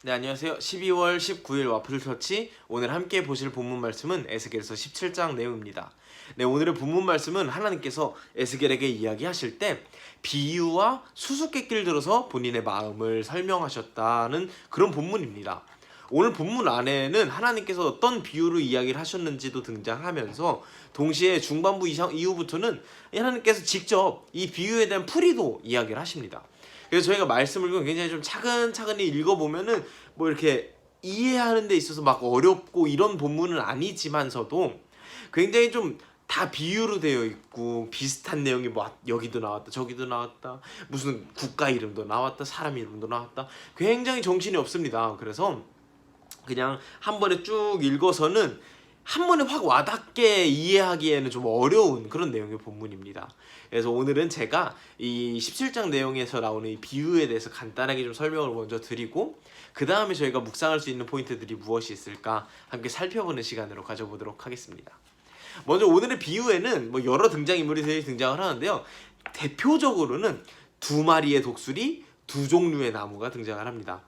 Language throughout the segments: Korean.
네, 안녕하세요. 12월 19일 와플처치, 오늘 함께 보실 본문 말씀은 에스겔서 17장 내용입니다. 네, 오늘의 본문 말씀은 하나님께서 에스겔에게 이야기하실 때 비유와 수수께끼를 들어서 본인의 마음을 설명하셨다는 그런 본문입니다. 오늘 본문 안에는 하나님께서 어떤 비유로 이야기를 하셨는지도 등장하면서 동시에 중반부 이후부터는 하나님께서 직접 이 비유에 대한 풀이도 이야기를 하십니다. 그래서 저희가 말씀을 굉장히 좀 차근차근히 읽어보면은 뭐 이렇게 이해하는 데 있어서 막 어렵고 이런 본문은 아니지만서도 굉장히 좀 다 비유로 되어 있고 비슷한 내용이 뭐 여기도 나왔다 저기도 나왔다 무슨 국가 이름도 나왔다 사람 이름도 나왔다 굉장히 정신이 없습니다. 그래서 그냥 한 번에 쭉 읽어서는 한 번에 확 와닿게 이해하기에는 좀 어려운 그런 내용의 본문입니다. 그래서 오늘은 제가 이 17장 내용에서 나오는 이 비유에 대해서 간단하게 좀 설명을 먼저 드리고 그 다음에 저희가 묵상할 수 있는 포인트들이 무엇이 있을까 함께 살펴보는 시간으로 가져보도록 하겠습니다. 먼저 오늘의 비유에는 뭐 여러 등장인물이 등장을 하는데요. 대표적으로는 두 마리의 독수리, 두 종류의 나무가 등장을 합니다.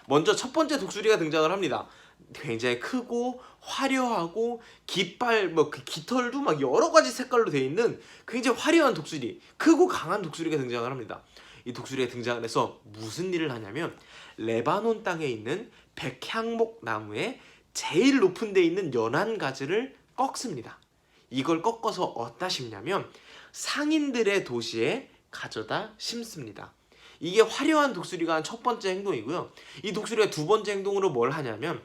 먼저 첫 번째 독수리가 등장을 합니다. 굉장히 크고 화려하고 깃발 그 깃털도 막 여러 가지 색깔로 되어 있는 굉장히 화려한 독수리, 크고 강한 독수리가 등장을 합니다. 이 독수리가 등장을 해서 무슨 일을 하냐면 레바논 땅에 있는 백향목 나무의 제일 높은 데 있는 연한 가지를 꺾습니다. 이걸 꺾어서 어디다 심냐면 상인들의 도시에 가져다 심습니다. 이게 화려한 독수리가 한 첫 번째 행동이고요. 이 독수리가 두 번째 행동으로 뭘 하냐면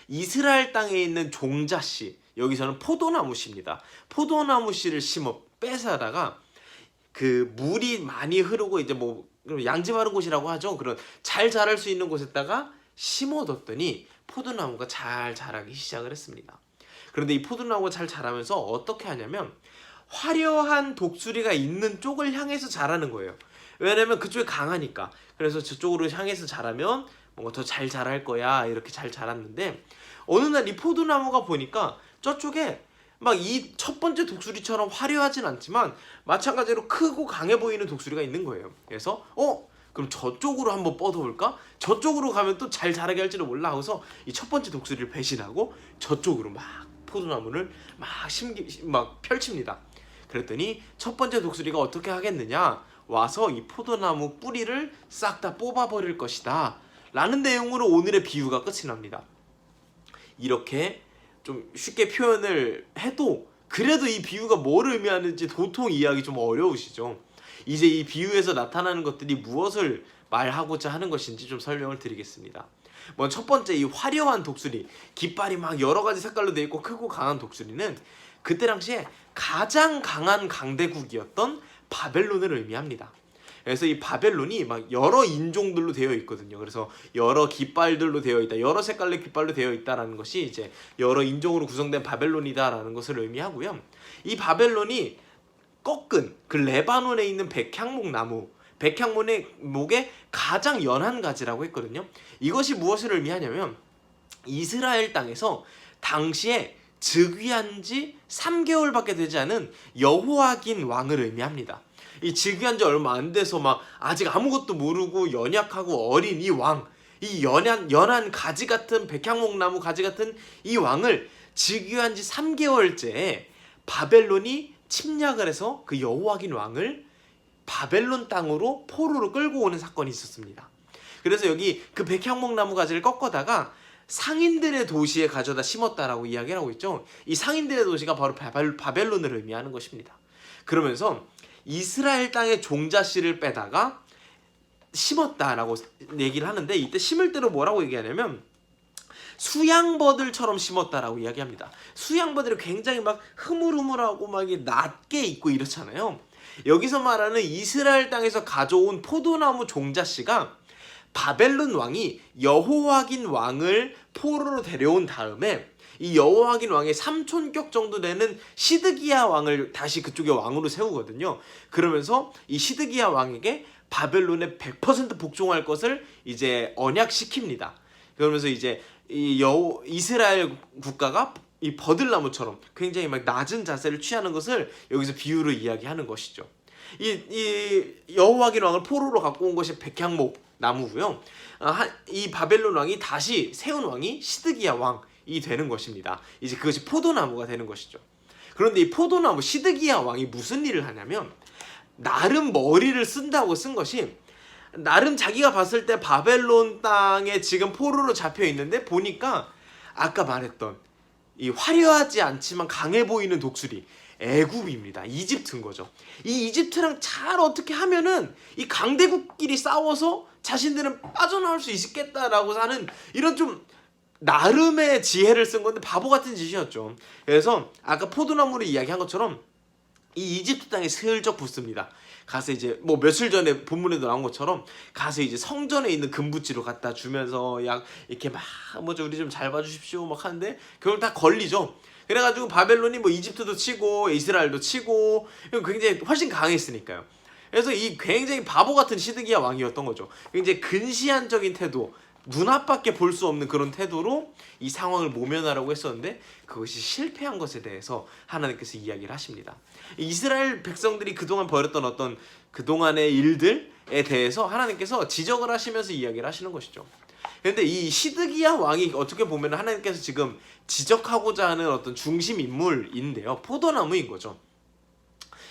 이스라엘 땅에 있는 종자씨, 여기서는 포도나무씨입니다. 포도나무씨를 심어 뺏어다가 그 물이 많이 흐르고 이제 뭐 양지 바른 곳이라고 하죠. 그런 잘 자랄 수 있는 곳에다가 심어뒀더니 포도나무가 잘 자라기 시작을 했습니다. 그런데 이 포도나무가 잘 자라면서 어떻게 하냐면 화려한 독수리가 있는 쪽을 향해서 자라는 거예요. 왜냐면 그쪽이 강하니까. 그래서 저쪽으로 향해서 자라면 뭔가 더 잘 자랄 거야. 이렇게 잘 자랐는데 어느 날 이 포도나무가 보니까 저쪽에 막 이 첫 번째 독수리처럼 화려하진 않지만 마찬가지로 크고 강해 보이는 독수리가 있는 거예요. 그래서 그럼 저쪽으로 한번 뻗어볼까? 저쪽으로 가면 또 잘 자라게 할지도 몰라 하고서 이 첫 번째 독수리를 배신하고 저쪽으로 막 포도나무를 막 펼칩니다. 그랬더니 첫 번째 독수리가 어떻게 하겠느냐? 와서 이 포도나무 뿌리를 싹 다 뽑아버릴 것이다 라는 내용으로 오늘의 비유가 끝이 납니다. 이렇게 좀 쉽게 표현을 해도 그래도 이 비유가 뭘 의미하는지 도통 이해하기 좀 어려우시죠? 이제 이 비유에서 나타나는 것들이 무엇을 말하고자 하는 것인지 좀 설명을 드리겠습니다. 먼저 첫 번째 이 화려한 독수리, 깃발이 막 여러 가지 색깔로 되어 있고 크고 강한 독수리는 그때 당시에 가장 강한 강대국이었던 바벨론을 의미합니다. 그래서 이 바벨론이 막 여러 인종들로 되어 있거든요. 그래서 여러 깃발들로 되어 있다, 여러 색깔의 깃발로 되어 있다라는 것이 이제 여러 인종으로 구성된 바벨론이다라는 것을 의미하고요. 이 바벨론이 꺾은 그 레바논에 있는 백향목 나무, 백향목의 가장 연한 가지라고 했거든요. 이것이 무엇을 의미하냐면 이스라엘 땅에서 당시에 즉위한 지 3개월밖에 되지 않은 여호아긴 왕을 의미합니다. 이 즉위한 지 얼마 안 돼서 막 아직 아무것도 모르고 연약하고 어린 이 왕, 이 연한 가지 같은 백향목 나무 가지 같은 이 왕을 즉위한 지 3개월째에 바벨론이 침략을 해서 그 여호아긴 왕을 바벨론 땅으로 포로로 끌고 오는 사건이 있었습니다. 그래서 여기 그 백향목 나무 가지를 꺾어다가 상인들의 도시에 가져다 심었다라고 이야기를 하고 있죠. 이 상인들의 도시가 바로 바벨론을 의미하는 것입니다. 그러면서 이스라엘 땅의 종자씨를 빼다가 심었다라고 얘기를 하는데 이때 심을 때로 뭐라고 얘기하냐면 수양버들처럼 심었다라고 이야기합니다. 수양버들이 굉장히 막 흐물흐물하고 막 낮게 있고 이렇잖아요. 여기서 말하는 이스라엘 땅에서 가져온 포도나무 종자씨가 바벨론 왕이 여호아긴 왕을 포로로 데려온 다음에 이 여호아긴 왕의 삼촌격 정도 되는 시드기야 왕을 다시 그쪽에 왕으로 세우거든요. 그러면서 이 시드기야 왕에게 바벨론에 100% 복종할 것을 이제 언약시킵니다. 그러면서 이제 이스라엘 국가가 이 버들나무처럼 굉장히 막 낮은 자세를 취하는 것을 여기서 비유로 이야기하는 것이죠. 이 여호와긴 왕을 포로로 갖고 온 것이 백향목 나무고요. 이 바벨론 왕이 다시 세운 왕이 시드기야 왕이 되는 것입니다. 이제 그것이 포도나무가 되는 것이죠. 그런데 이 포도나무 시드기야 왕이 무슨 일을 하냐면 나름 머리를 쓴다고 쓴 것이 나름 자기가 봤을 때 바벨론 땅에 지금 포로로 잡혀 있는데 보니까 아까 말했던 이 화려하지 않지만 강해 보이는 독수리 애굽입니다. 이집트인 거죠. 이 이집트랑 잘 어떻게 하면은 이 강대국끼리 싸워서 자신들은 빠져나올 수 있겠다라고 하는 이런 좀 나름의 지혜를 쓴 건데 바보 같은 짓이었죠. 그래서 아까 포도나무를 이야기한 것처럼 이 이집트 땅에 슬쩍 붙습니다. 가서 이제 뭐 며칠 전에 본문에도 나온 것처럼 가서 이제 성전에 있는 금붙지로 갖다 주면서 약 이렇게 막 뭐죠 우리 좀 잘 봐주십시오 막 하는데 그걸 다 걸리죠. 그래가지고 바벨론이 뭐 이집트도 치고 이스라엘도 치고 굉장히 훨씬 강했으니까요. 그래서 이 굉장히 바보 같은 시드기야 왕이었던 거죠. 굉장히 근시안적인 태도, 눈앞밖에 볼 수 없는 그런 태도로 이 상황을 모면하려고 했었는데 그것이 실패한 것에 대해서 하나님께서 이야기를 하십니다. 이스라엘 백성들이 그동안 벌였던 어떤 그동안의 일들에 대해서 하나님께서 지적을 하시면서 이야기를 하시는 것이죠. 그런데 이 시드기야 왕이 어떻게 보면 하나님께서 지금 지적하고자 하는 어떤 중심 인물인데요. 포도나무인 거죠.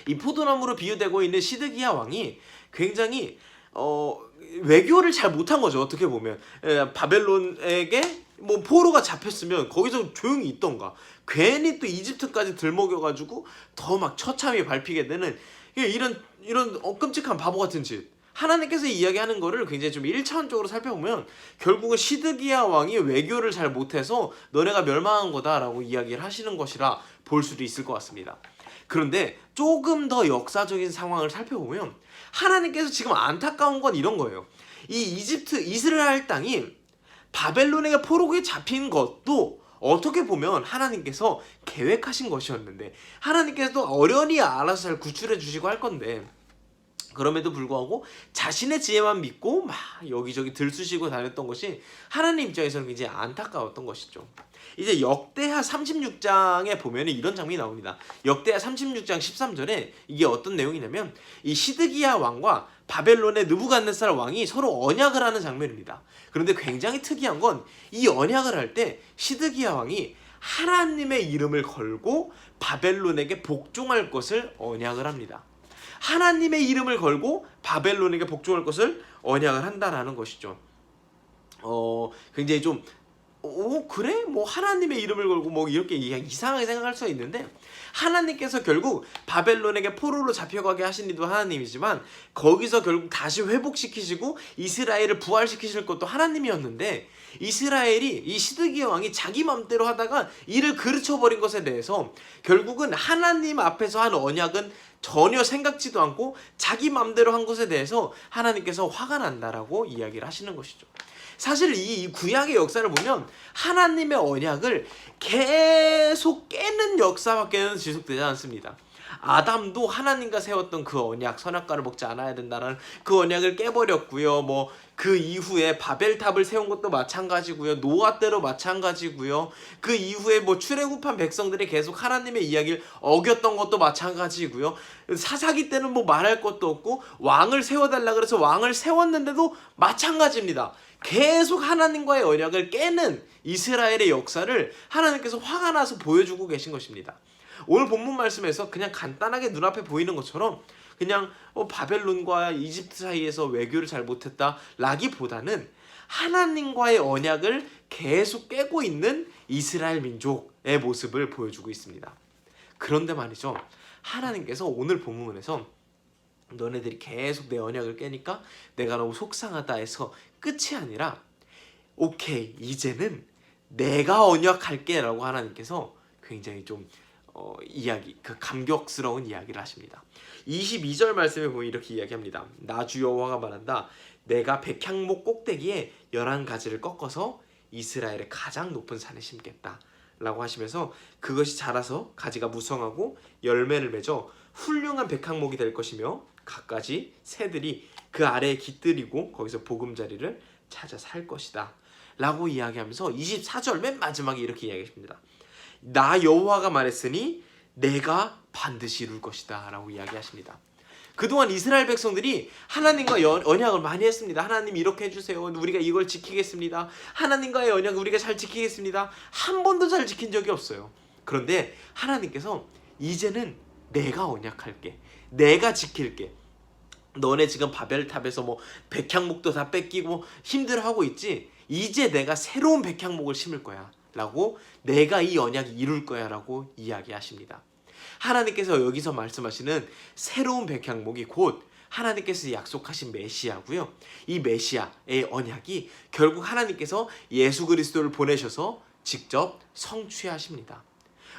이 포도나무로 비유되고 있는 시드기야 왕이 굉장히 외교를 잘 못한 거죠. 어떻게 보면 바벨론에게 뭐 포로가 잡혔으면 거기서 조용히 있던가 괜히 또 이집트까지 들먹여가지고 더 막 처참히 밟히게 되는 이런 끔찍한 바보 같은 짓. 하나님께서 이야기하는 거를 굉장히 좀 1차원적으로 살펴보면 결국은 시드기야 왕이 외교를 잘 못해서 너네가 멸망한 거다라고 이야기를 하시는 것이라 볼 수도 있을 것 같습니다. 그런데 조금 더 역사적인 상황을 살펴보면 하나님께서 지금 안타까운 건 이런 거예요. 이 이스라엘 땅이 바벨론에게 포로에 잡힌 것도 어떻게 보면 하나님께서 계획하신 것이었는데 하나님께서도 어련히 알아서 잘 구출해 주시고 할 건데 그럼에도 불구하고 자신의 지혜만 믿고 막 여기저기 들쑤시고 다녔던 것이 하나님 입장에서는 굉장히 안타까웠던 것이죠. 이제 역대하 36장에 보면 이런 장면이 나옵니다. 역대하 36장 13절에 이게 어떤 내용이냐면 이 시드기야 왕과 바벨론의 느부갓네살 왕이 서로 언약을 하는 장면입니다. 그런데 굉장히 특이한 건 이 언약을 할 때 시드기야 왕이 하나님의 이름을 걸고 바벨론에게 복종할 것을 언약을 합니다. 하나님의 이름을 걸고 바벨론에게 복종할 것을 언약을 한다라는 것이죠. 굉장히 좀 그래? 뭐 하나님의 이름을 걸고 뭐 이렇게 이상하게 생각할 수가 있는데 하나님께서 결국 바벨론에게 포로로 잡혀가게 하신 이도 하나님이지만 거기서 결국 다시 회복시키시고 이스라엘을 부활시키실 것도 하나님이었는데 이스라엘이 이 시드기야 왕이 자기 맘대로 하다가 이를 그르쳐버린 것에 대해서 결국은 하나님 앞에서 한 언약은 전혀 생각지도 않고 자기 맘대로 한 것에 대해서 하나님께서 화가 난다라고 이야기를 하시는 것이죠. 사실 이 구약의 역사를 보면 하나님의 언약을 계속 깨는 역사밖에는 지속되지 않습니다. 아담도 하나님과 세웠던 그 언약, 선악과를 먹지 않아야 된다는 그 언약을 깨버렸고요. 뭐 그 이후에 바벨탑을 세운 것도 마찬가지고요. 노아 때로 마찬가지고요. 그 이후에 뭐 출애굽한 백성들이 계속 하나님의 이야기를 어겼던 것도 마찬가지고요. 사사기 때는 뭐 말할 것도 없고 왕을 세워달라 그래서 왕을 세웠는데도 마찬가지입니다. 계속 하나님과의 언약을 깨는 이스라엘의 역사를 하나님께서 화가 나서 보여주고 계신 것입니다. 오늘 본문 말씀에서 그냥 간단하게 눈앞에 보이는 것처럼 그냥 바벨론과 이집트 사이에서 외교를 잘 못했다 라기보다는 하나님과의 언약을 계속 깨고 있는 이스라엘 민족의 모습을 보여주고 있습니다. 그런데 말이죠, 하나님께서 오늘 본문에서 너네들이 계속 내 언약을 깨니까 내가 너무 속상하다 해서 끝이 아니라 오케이 이제는 내가 언약할게 라고 하나님께서 굉장히 좀 감격스러운 이야기를 하십니다. 22절 말씀에 보면 이렇게 이야기합니다. 나 주 여호와가 말한다. 내가 백향목 꼭대기에 11가지를 꺾어서 이스라엘의 가장 높은 산에 심겠다 라고 하시면서 그것이 자라서 가지가 무성하고 열매를 맺어 훌륭한 백향목이 될 것이며 갖가지 새들이 그 아래에 깃들이고 거기서 보금자리를 찾아 살 것이다 라고 이야기하면서 24절 맨 마지막에 이렇게 이야기하십니다. 나 여호와가 말했으니 내가 반드시 이룰 것이다 라고 이야기하십니다. 그동안 이스라엘 백성들이 하나님과 언약을 많이 했습니다. 하나님 이렇게 해주세요. 우리가 이걸 지키겠습니다. 하나님과의 언약 우리가 잘 지키겠습니다. 한 번도 잘 지킨 적이 없어요. 그런데 하나님께서 이제는 내가 언약할게. 내가 지킬게. 너네 지금 바벨탑에서 뭐 백향목도 다 뺏기고 힘들어하고 있지? 이제 내가 새로운 백향목을 심을 거야 라고, 내가 이 언약을 이룰 거야 라고 이야기하십니다. 하나님께서 여기서 말씀하시는 새로운 백향목이 곧 하나님께서 약속하신 메시아고요. 이 메시아의 언약이 결국 하나님께서 예수 그리스도를 보내셔서 직접 성취하십니다.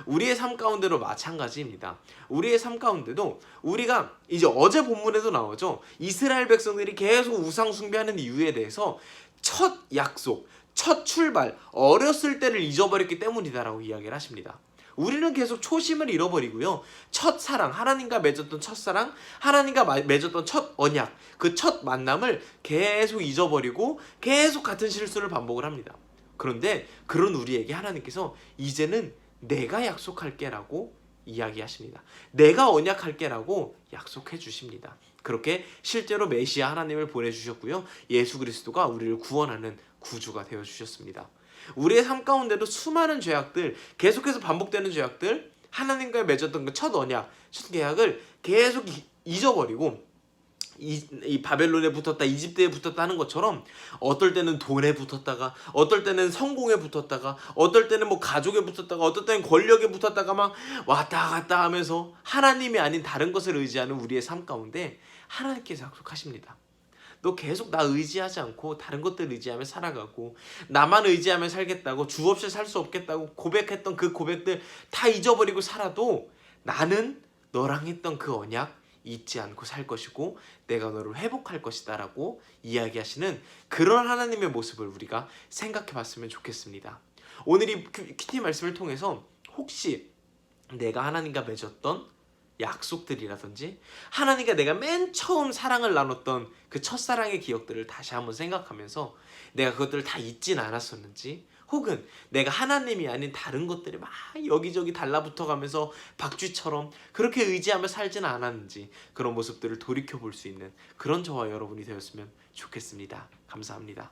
우리의 삶 가운데로 마찬가지입니다. 우리의 삶 가운데도 우리가 이제 어제 본문에도 나오죠. 이스라엘 백성들이 계속 우상 숭배하는 이유에 대해서 첫 약속, 첫 출발, 어렸을 때를 잊어버렸기 때문이다라고 이야기를 하십니다. 우리는 계속 초심을 잃어버리고요. 첫사랑, 하나님과 맺었던 첫사랑, 하나님과 맺었던 첫 언약, 그 첫 만남을 계속 잊어버리고 계속 같은 실수를 반복을 합니다. 그런데 그런 우리에게 하나님께서 이제는 내가 약속할게 라고 이야기하십니다. 내가 언약할게 라고 약속해 주십니다. 그렇게 실제로 메시아 하나님을 보내주셨고요. 예수 그리스도가 우리를 구원하는 구주가 되어주셨습니다. 우리의 삶 가운데도 수많은 죄악들, 계속해서 반복되는 죄악들, 하나님과 맺었던 그 첫 언약, 첫 계약을 계속 잊어버리고 이 바벨론에 붙었다, 이집트에 붙었다 하는 것처럼 어떨 때는 돈에 붙었다가, 어떨 때는 성공에 붙었다가, 어떨 때는 뭐 가족에 붙었다가, 어떨 때는 권력에 붙었다가 막 왔다 갔다 하면서 하나님이 아닌 다른 것을 의지하는 우리의 삶 가운데 하나님께서 약속하십니다. 너 계속 나 의지하지 않고 다른 것들 의지하며 살아가고, 나만 의지하며 살겠다고, 주 없이 살 수 없겠다고 고백했던 그 고백들 다 잊어버리고 살아도 나는 너랑 했던 그 언약 잊지 않고 살 것이고 내가 너를 회복할 것이다 라고 이야기하시는 그런 하나님의 모습을 우리가 생각해 봤으면 좋겠습니다. 오늘 이 큐티 말씀을 통해서 혹시 내가 하나님과 맺었던 약속들이라든지 하나님과 내가 맨 처음 사랑을 나눴던 그 첫사랑의 기억들을 다시 한번 생각하면서 내가 그것들을 다 잊진 않았었는지, 혹은 내가 하나님이 아닌 다른 것들이 막 여기저기 달라붙어가면서 박쥐처럼 그렇게 의지하며 살지는 않았는지, 그런 모습들을 돌이켜볼 수 있는 그런 저와 여러분이 되었으면 좋겠습니다. 감사합니다.